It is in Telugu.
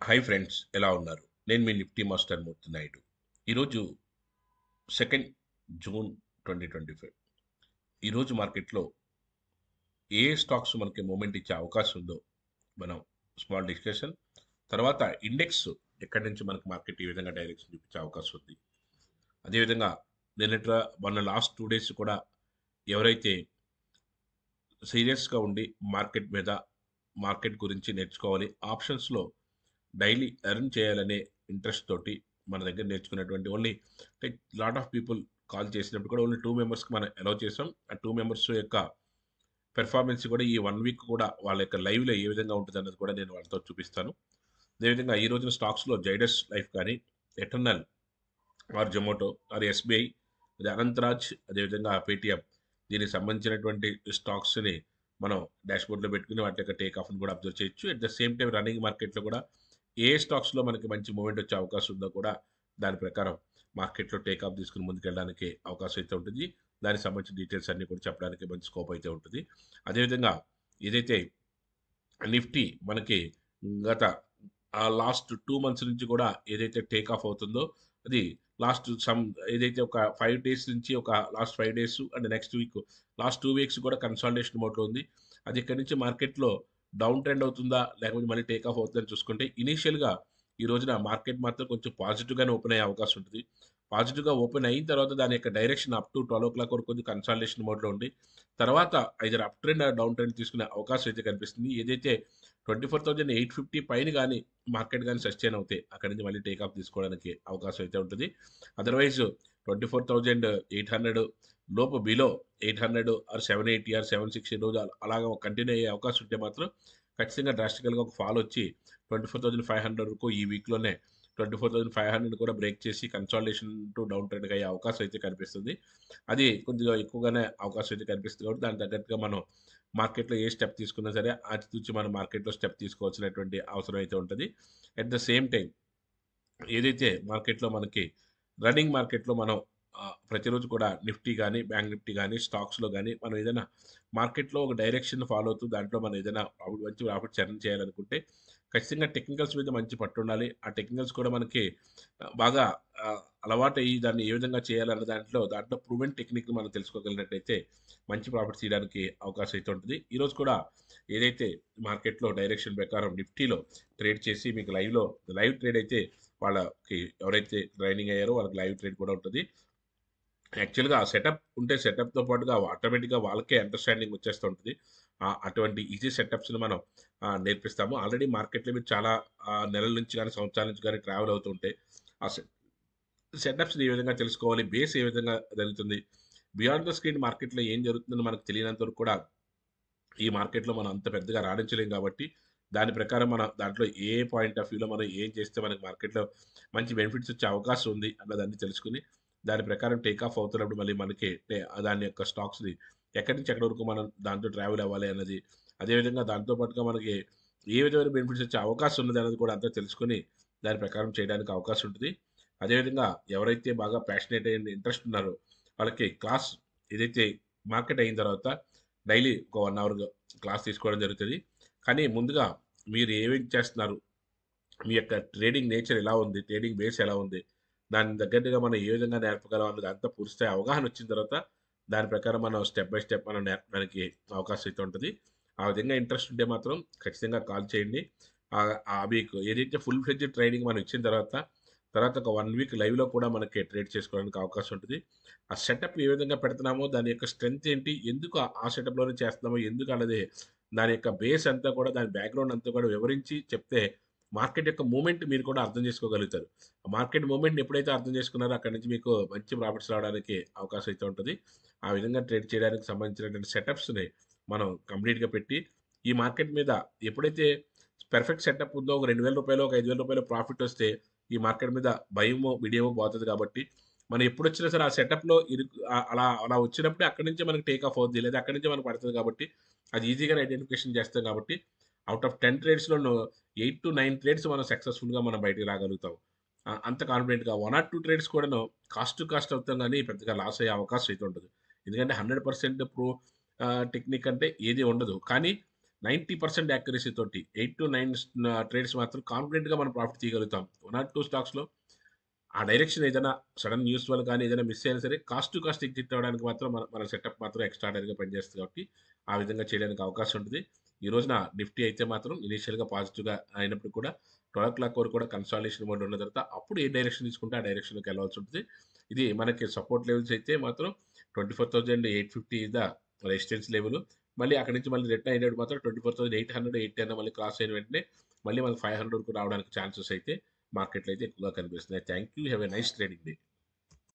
హాయ్ ఫ్రెండ్స్, ఎలా ఉన్నారు? నేను మీ నిఫ్టీ మాస్టర్ మూర్తి నాయుడు. ఈరోజు 2 జూన్ 2025. ఈరోజు మార్కెట్లో ఏ స్టాక్స్ మనకి మూమెంట్ ఇచ్చే అవకాశం ఉందో మనం స్మాల్ డిస్కషన్. తర్వాత ఇండెక్స్ ఎక్కడి నుంచి మనకి మార్కెట్ ఈ విధంగా డైరెక్షన్ చూపించే అవకాశం ఉంది. అదేవిధంగా మొన్న లాస్ట్ 2 డేస్ కూడా ఎవరైతే సీరియస్గా ఉండి మార్కెట్ గురించి నేర్చుకోవాలి, ఆప్షన్స్లో డైలీ ఎర్న్ చేయాలనే ఇంట్రెస్ట్ తోటి మన దగ్గర నేర్చుకున్నటువంటి ఓన్లీ అంటే లాట్ ఆఫ్ పీపుల్ కాల్ చేసినప్పుడు కూడా ఓన్లీ 2 మెంబర్స్కి మనం అలౌ చేసాం. ఆ 2 మెంబర్స్ యొక్క పెర్ఫార్మెన్స్ కూడా ఈ 1 వీక్ కూడా వాళ్ళ యొక్క లైవ్లో ఏ విధంగా ఉంటుంది అన్నది కూడా నేను వాళ్ళతో చూపిస్తాను. అదేవిధంగా ఈ రోజున స్టాక్స్లో జైడస్ లైఫ్ కానీ, Eternal or Zomato or SBI, అది అనంతరాజ్, అదేవిధంగా పేటిఎం, దీనికి సంబంధించినటువంటి స్టాక్స్ని మనం డాష్బోర్డ్లో పెట్టుకుని వాటి యొక్క టేక్ ఆఫ్ని కూడా అబ్జర్వ్ చేయొచ్చు. At the same time running మార్కెట్లో కూడా ఏ స్టాక్స్లో మనకి మంచి మూమెంట్ వచ్చే అవకాశం ఉందో కూడా దాని ప్రకారం మార్కెట్లో టేక్ ఆఫ్ తీసుకుని ముందుకెళ్ళడానికి అవకాశం అయితే ఉంటుంది. దానికి సంబంధించిన డీటెయిల్స్ అన్నీ కూడా చెప్పడానికి మంచి స్కోప్ అయితే ఉంటుంది. అదేవిధంగా ఏదైతే నిఫ్టీ మనకి గత లాస్ట్ 2 మంత్స్ నుంచి కూడా ఏదైతే టేక్ ఆఫ్ అవుతుందో, అది లాస్ట్ సమ్ ఏదైతే ఒక 5 డేస్ నుంచి ఒక last 5 days and next week last 2 weeks కూడా కన్సాలిడేషన్ మోడ్లో ఉంది. అది ఇక్కడి నుంచి మార్కెట్లో డౌన్ ట్రెండ్ అవుతుందా లేకపోతే మళ్ళీ టేక్ ఆఫ్ అవుతుందని చూసుకుంటే, ఇనీషియల్గా ఈ రోజున మార్కెట్ మాత్రం కొంచెం పాజిటివ్గానే ఓపెన్ అయ్యే అవకాశం ఉంటుంది. పాజిటివ్గా ఓపెన్ అయిన తర్వాత దాని యొక్క డైరెక్షన్ అప్ టు 12 o'clock వరకు కొంచెం కన్సాలిడేషన్ మోడ్లో ఉండి, తర్వాత either up trend down trend తీసుకునే అవకాశం అయితే కనిపిస్తుంది. ఏదైతే 24,850 పైన కానీ మార్కెట్ కానీ సస్టైన్ అవుతే అక్కడి నుంచి మళ్ళీ టేక్ ఆఫ్ తీసుకోవడానికి అవకాశం అయితే ఉంటుంది. అదర్వైజ్ 24,800 లోపు బిలో 800 ఆర్ 780 ఆర్ 760 రోజు అలాగా కంటిన్యూ అయ్యే అవకాశం ఉంటే మాత్రం ఖచ్చితంగా డ్రాస్టికల్గా ఒక ఫాల్ వచ్చి 24,500 వరకు ఈ వీక్లోనే 24,500 కూడా బ్రేక్ చేసి కన్సాలిడేషన్ టు డౌన్ ట్రెండ్గా అయ్యే అవకాశం అయితే కనిపిస్తుంది. అది కొద్దిగా ఎక్కువగానే అవకాశం అయితే కనిపిస్తుంది కాబట్టి దాని తగ్గట్టుగా మనం మార్కెట్‌లో ఏ స్టెప్ తీసుకున్నా సరే ఆచితూచి మనం మార్కెట్‌లో స్టెప్ తీసుకోవాల్సినటువంటి అవసరం అయితే ఉంటది. అట్ ద సేమ్ టైమ్ ఏదైతే మార్కెట్‌లో మనకి రన్నింగ్ మార్కెట్‌లో మనం ప్రతిరోజు కూడా నిఫ్టీ గాని, బ్యాంక్ నిఫ్టీ గాని, స్టాక్స్‌లో గాని మనం ఏదైనా మార్కెట్‌లో ఒక డైరెక్షన్ ఫాలో అవుతూ దాంట్లో మనం ఏదైనా మంచి ప్రాఫిట్స్ ఎర్న్ చేయాలనుకుంటే ఖచ్చితంగా టెక్నికల్స్ మీద మంచి పట్టుండాలి. ఆ టెక్నికల్స్ కూడా మనకి బాగా అలవాటయ్యి దాన్ని ఏ విధంగా చేయాలన్న దాంట్లో ప్రూవెన్ టెక్నిక్‌ని మనం తెలుసుకోగలిగినట్టయితే మంచి ప్రాఫిట్స్ తీయడానికి అవకాశం అయితే ఉంటుంది. ఈరోజు కూడా ఏదైతే మార్కెట్‌లో డైరెక్షన్ ప్రకారం నిఫ్టీలో ట్రేడ్ చేసి మీకు లైవ్ ట్రేడ్ అయితే వాళ్ళకి ఎవరైతే ట్రైనింగ్ అయ్యారో వాళ్ళకి లైవ్ ట్రేడ్ కూడా ఉంటుంది. యాక్చువల్‌గా ఆ సెటప్ ఉంటే సెటప్‌తో పాటుగా ఆటోమేటిక్‌గా వాళ్ళకే అండర్‌స్టాండింగ్ వచ్చేస్తూ ఉంటది. అటువంటి ఈజీ సెటప్స్‌ని మనం నేర్పిస్తాము. ఆల్రెడీ మార్కెట్‌లో మీరు చాలా నెలల నుంచి గాని, సంవత్సరాల నుంచి గాని ట్రావెల్ అవుతుంటే ఆ సెటప్స్‌ని ఏ విధంగా తెలుసుకోవాలి, బేస్ ఏ విధంగా జరుగుతుంది, బియాండ్ ద స్క్రీన్ మార్కెట్‌లో ఏం జరుగుతుందని మనకు తెలియనంత వరకు కూడా ఈ మార్కెట్‌లో మనం అంత పెద్దగా రాణించలేం కాబట్టి, దాని ప్రకారం మన దాంట్లో ఏ పాయింట్ ఆఫ్ వ్యూలో మనం ఏం చేస్తే మనకి మార్కెట్‌లో మంచి బెనిఫిట్స్ వచ్చే అవకాశం ఉంది అన్నదాన్ని తెలుసుకొని, దాని ప్రకారం టేక్ ఆఫ్ అవుతున్నప్పుడు మళ్ళీ మనకి దాని యొక్క స్టాక్స్‌ని ఎక్కడి నుంచి ఎక్కడి వరకు మనం దాంతో ట్రావెల్ అవ్వాలి అన్నది, అదేవిధంగా దాంతో పాటుగా మనకి ఏ విధమైన బెనిఫిట్స్ వచ్చే అవకాశం ఉన్నది అన్నది కూడా అంతా తెలుసుకొని, దాని ప్రకారం చేయడానికి అవకాశం ఉంటది. అదేవిధంగా ఎవరైతే బాగా ప్యాషనేట్ అయిన ఇంట్రెస్ట్ ఉన్నారో వాళ్ళకి క్లాస్ ఏదైతే మార్కెట్ అయిన తర్వాత డైలీ ఒక 1 అవర్ క్లాస్ తీసుకోవడం జరుగుతది. కానీ ముందుగా మీరు ఏమేం చేస్తున్నారు? మీ యొక్క ట్రేడింగ్ నేచర్ ఎలా ఉంది? ట్రేడింగ్ బేస్ ఎలా ఉంది? దానికి తగ్గట్టుగా మనం ఏ విధంగా నేర్పగలం అన్నది అంతా పూర్తి స్థాయి అవగాహన వచ్చిన తర్వాత, దాని ప్రకారం మనం స్టెప్ బై స్టెప్ మనం నేర్పడానికి అవకాశం అయితే ఉంటది. ఆ విధంగా ఇంట్రెస్ట్ ఉంటే మాత్రం ఖచ్చితంగా కాల్ చేయండి. మీకు ఏదైతే ఫుల్ ఫ్లెడ్జ్డ్ ట్రైనింగ్ మనం ఇచ్చిన తర్వాత ఒక 1 వీక్ లైవ్‌లో కూడా మనకి ట్రేడ్ చేసుకోవడానికి అవకాశం ఉంటది. ఆ సెటప్ ఏ విధంగా పెడుతున్నామో, దాని యొక్క స్ట్రెంత్ ఏంటి? ఎందుకు ఆ సెటప్‌లోనే చేస్తున్నామో, ఎందుకన్నది దాని యొక్క బేస్ అంతా కూడా, దాని బ్యాక్‌గ్రౌండ్ అంతా కూడా వివరించి చెప్తే మార్కెట్ యొక్క మూవ్‌మెంట్ మీరు కూడా అర్థం చేసుకోగలుగుతారు. ఆ మార్కెట్ మూవ్‌మెంట్‌ని ఎప్పుడైతే అర్థం చేసుకున్నారో అక్కడి నుంచి మీకు మంచి ప్రాఫిట్స్ రావడానికి అవకాశం అయితే ఉంటది. ఆ విధంగా ట్రేడ్ చేయడానికి సంబంధించినటువంటి సెటప్స్‌ని మనం కంప్లీట్‌గా పెట్టి, ఈ మార్కెట్ మీద ఎప్పుడైతే పర్ఫెక్ట్ సెటప్ ఉందో, ఒక రూ. 2,000 ఒక రూ. 5,000 ప్రాఫిట్ వస్తే ఈ మార్కెట్ మీద భయమో, బిడియమో పోతది కాబట్టి, మనం ఎప్పుడొచ్చినా సరే ఆ సెటప్‌లో అలా అలా వచ్చినప్పుడే అక్కడి నుంచే మనకి టేక్ ఆఫ్ అవుద్ది. లేదా అక్కడి నుంచే మనకు పడతది కాబట్టి, అది ఈజీగానే ఐడెంటిఫికేషన్ చేస్తాం కాబట్టి, ఔట్ ఆఫ్ 10 ట్రేడ్స్‌లో 8-9 ట్రేడ్స్ మనం సక్సెస్‌ఫుల్‌గా మనం బయటికి రాగలుగుతాం. అంత కాన్ఫిడెంట్‌గా 1 ఆర్ 2 ట్రేడ్స్ కూడాను కాస్ట్ టు కాస్ట్ అవుతాం గానీ, పెద్దగా లాస్ అయ్యే అవకాశం అయితే ఉండదు. ఎందుకంటే 100% టెక్నిక్ అంటే ఏది ఉండదు. కానీ 90% యాక్యురసీ తోటి 8-9 ట్రేడ్స్ మాత్రం కాన్ఫిడెంట్‌గా మనం ప్రాఫిట్ తీయగలుగుతాం. 1 ఆర్ 2 స్టాక్స్‌లో ఆ డైరెక్షన్ ఏదైనా సడెన్ న్యూస్ వల్ల కానీ ఏదైనా మిస్ అయినా సరే కాస్ట్ టు కాస్ట్ ఎగ్జిట్ అవ్వడానికి మాత్రం మన సెటప్ మాత్రం ఎక్స్ట్రార్డినరీగా పనిచేస్తుంది కాబట్టి ఆ విధంగా చేయడానికి అవకాశం ఉంటుంది. ఈ రోజున నిఫ్టీ అయితే మాత్రం ఇనీషియల్‌గా పాజిటివ్‌గా అయినప్పుడు కూడా 12 వరకు కూడా కన్సాలిడేషన్ మోడ్ ఉన్న తర్వాత అప్పుడు ఏ డైరెక్షన్ తీసుకుంటే ఆ డైరెక్షన్‌లోకి వెళ్ళాల్సి ఉంటుంది. ఇది మనకి సపోర్ట్ లెవెల్స్ అయితే మాత్రం 24,850 ఇస్ ద రెసిస్టెన్స్ లెవెల్. మళ్ళీ అక్కడి నుంచి మళ్ళీ రిటర్న్ అయినప్పుడు మాత్రం 24,800, 810 మళ్ళీ క్రాస్ అయిన వెంటనే మళ్ళీ మనకు 500 వరకు రావడానికి ఛాన్సెస్ అయితే మార్కెట్‌లో అయితే ఎక్కువగా కనిపిస్తున్నాయి. Thank you. Have a nice trading day.